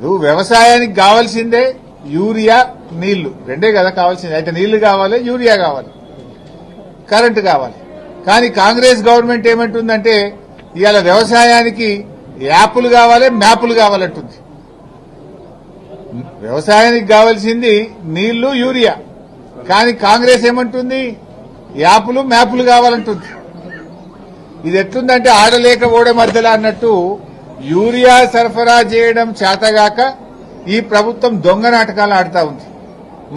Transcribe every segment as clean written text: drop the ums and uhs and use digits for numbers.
నువ్వు వ్యవసాయానికి కావాల్సిందే యూరియా, నీళ్లు, రెండే కదా కావాల్సింది. అయితే నీళ్లు కావాలి, యూరియా కావాలి, కరెంటు కావాలి. కానీ కాంగ్రెస్ గవర్నమెంట్ ఏమంటుందంటే ఇవాళ వ్యవసాయానికి యాప్లు కావాలి, మ్యాపులు కావాలంటుంది. వ్యవసాయానికి కావాల్సింది నీళ్లు, యూరియా, కానీ కాంగ్రెస్ ఏమంటుంది యాప్లు, మ్యాపులు కావాలంటుంది. ఇది ఎట్లుందంటే ఆడలేక ఓడే మధ్యలో అన్నట్టు యూరియా సరఫరా చేయడం చేతగాక ఈ ప్రభుత్వం దొంగ నాటకాలు ఆడుతా ఉంది.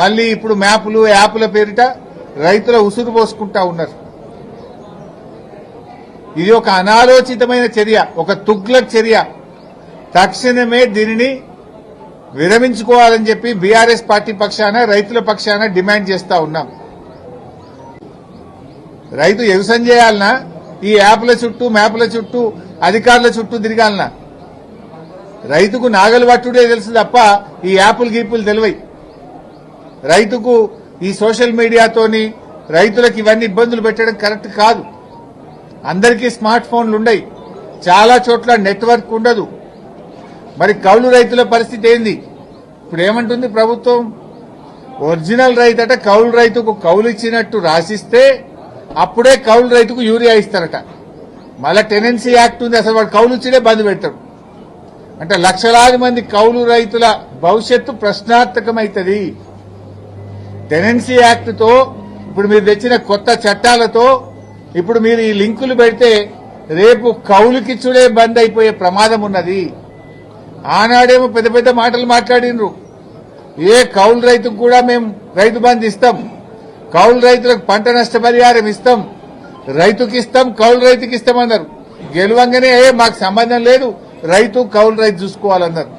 మళ్లీ ఇప్పుడు మ్యాపులు, యాప్ల పేరిట రైతుల ఉసురు పోసుకుంటా ఉన్నారు. ఇది ఒక అనాలోచితమైన చర్య, ఒక తుగ్లక్ చర్య. తక్షణమే దీనిని విరమించుకోవాలని చెప్పి బీఆర్ఎస్ పార్టీ పక్షాన, రైతుల పక్షాన డిమాండ్ చేస్తా ఉన్నాం. రైతు వ్యవసాయం చేయాలన్నా ఈ యాప్ల చుట్టూ, మ్యాప్ల చుట్టూ, అధికారుల చుట్టూ తిరగాలన్నా? రైతుకు నాగలు పట్టుడే తెలుసు తప్ప ఈ యాపులు గీపులు తెలివై. రైతుకు ఈ సోషల్ మీడియాతోని రైతులకు ఇవన్నీ ఇబ్బందులు పెట్టడం కరెక్ట్ కాదు. అందరికీ స్మార్ట్ ఫోన్లు ఉండయి, చాలా చోట్ల నెట్వర్క్ ఉండదు. మరి కౌలు రైతుల పరిస్థితి ఏంది? ఇప్పుడు ఏమంటుంది ప్రభుత్వం? ఒరిజినల్ రైతు అట కౌలు రైతుకు కౌలు ఇచ్చినట్టు రాసిస్తే అప్పుడే కౌలు రైతుకు యూరియా ఇస్తారట. మళ్ళా టెనెన్సీ యాక్ట్ ఉంది, అసలు వాడు కౌలు ఇచ్చినే బంద్ పెడతాడు. అంటే లక్షలాది మంది కౌలు రైతుల భవిష్యత్తు ప్రశ్నార్థకమైతుంది. టెనెన్సీ యాక్ట్ తో, ఇప్పుడు మీరు తెచ్చిన కొత్త చట్టాలతో ఇప్పుడు మీరు ఈ లింకులు పెడితే రేపు కౌలుకిచ్చుడే బంద్ అయిపోయే ప్రమాదం ఉన్నది. ఆనాడేమో పెద్ద పెద్ద మాటలు మాట్లాడినరు. ఏ కౌలు రైతుకు కూడా మేము రైతు బంధు ఇస్తాం, కౌలు రైతులకు పంట నష్టపరిహారం ఇస్తాం, రైతుకి ఇస్తాం, కౌలు రైతుకి ఇస్తామన్నారు. గెలవంగానే మాకు సంబంధం లేదు, రైతు కౌలు రైతు చూసుకోవాలన్నారు.